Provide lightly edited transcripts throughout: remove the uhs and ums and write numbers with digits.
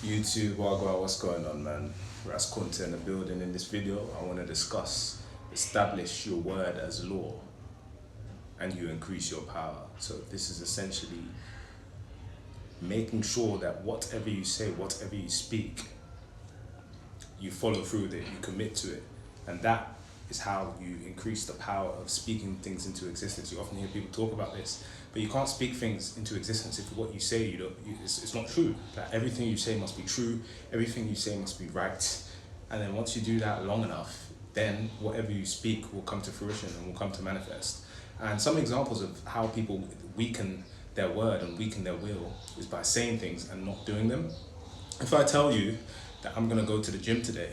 YouTube, what's going on, man? Ras Kunta in the building. In this video, I want to discuss establish your word as law and you increase your power. So this is essentially making sure that whatever you say, whatever you speak, you follow through with it, you commit to it. And that is how you increase the power of speaking things into existence. You often hear people talk about this, but you can't speak things into existence if what you say it's not true. That everything you say must be true, everything you say must be right. And then once you do that long enough, then whatever you speak will come to fruition and will come to manifest. And some examples of how people weaken their word and weaken their will is by saying things and not doing them. If I tell you that I'm gonna go to the gym today,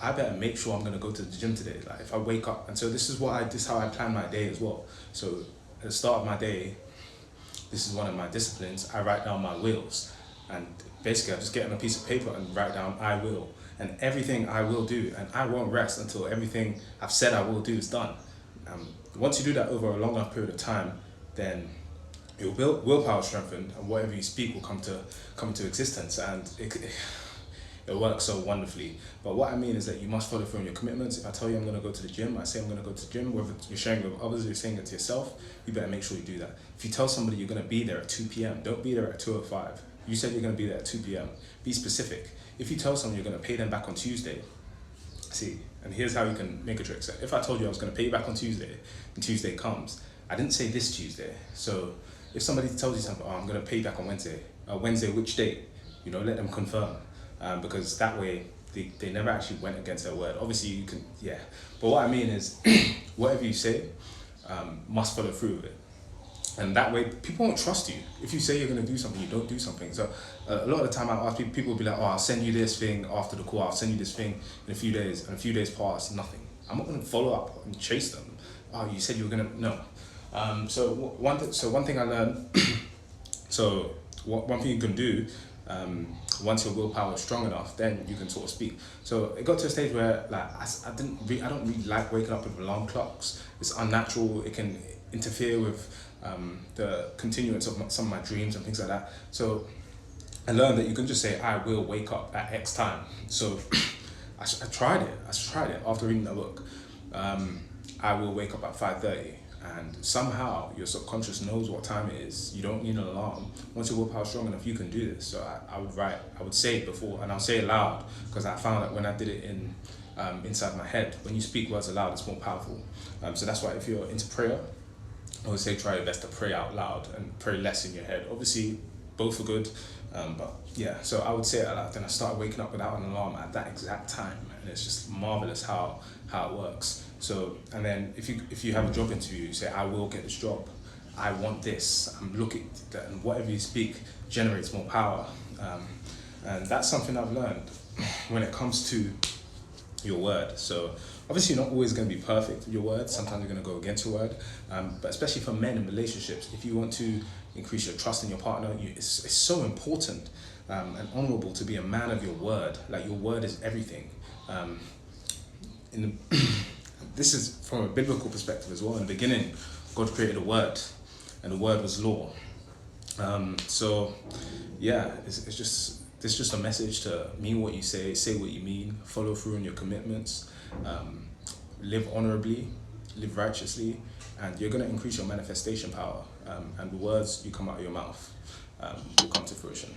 I better make sure I'm gonna go to the gym today. Like if I wake up, and so this is how I plan my day as well. So at the start of my day, this is one of my disciplines. I write down my wills, and basically I just get on a piece of paper and write down I will, and everything I will do, and I won't rest until everything I've said I will do is done. Once you do that over a long enough period of time, then your willpower strengthened, and whatever you speak will come to existence, and it works so wonderfully. But what I mean is that you must follow through on your commitments. If I tell you I'm going to go to the gym, I say I'm going to go to the gym, whether you're sharing it with others or you're saying it to yourself, you better make sure you do that. If you tell somebody you're going to be there at 2 p.m., don't be there at 2:05. You said you're going to be there at 2 p.m. Be specific. If you tell someone you're going to pay them back on Tuesday, see, and here's how you can make a trick. So if I told you I was going to pay you back on Tuesday, and Tuesday comes, I didn't say this Tuesday. So if somebody tells you something, I'm going to pay you back on Wednesday. Wednesday, which date? Let them confirm. Because that way they never actually went against their word. Obviously you can, yeah. But what I mean is, whatever you say must follow through with it. And that way people won't trust you. If you say you're going to do something, you don't do something. So a lot of the time I ask people will be like, I'll send you this thing after the call, I'll send you this thing in a few days, and a few days pass, nothing. I'm not going to follow up and chase them. You said you were going to, no. So one thing I learned, one thing you can do, once your willpower is strong enough, then you can sort of speak. So it got to a stage where I don't really like waking up with alarm clocks. It's unnatural. It can interfere with the continuance of some of my dreams and things like that. So I learned that you can just say I will wake up at X time. So I tried it. After reading that book. I will wake up at 5:30. And somehow your subconscious knows what time it is. You don't need an alarm. Once your willpower is strong enough, you can do this. So I would say it before, and I'll say it loud, because I found that when I did it inside my head, when you speak words aloud, it's more powerful. So that's why if you're into prayer, I would say try your best to pray out loud and pray less in your head. Obviously, both are good, but yeah. So I would say it aloud. Then I started waking up without an alarm at that exact time, and it's just marvelous how it works. So, and then if you have a job interview, you say I will get this job, I want this, I'm looking, and whatever you speak generates more power. And that's something I've learned when it comes to your word. So obviously you're not always going to be perfect with your word. Sometimes you're going to go against your word. But especially for men in relationships, if you want to increase your trust in your partner, it's so important and honorable to be a man of your word. Like your word is everything. This is from a biblical perspective as well. In the beginning, God created a word, and the word was law. So yeah, it's just a message to mean what you say what you mean, follow through on your commitments, live honorably, live righteously, and you're going to increase your manifestation power, and the words you come out of your mouth will come to fruition.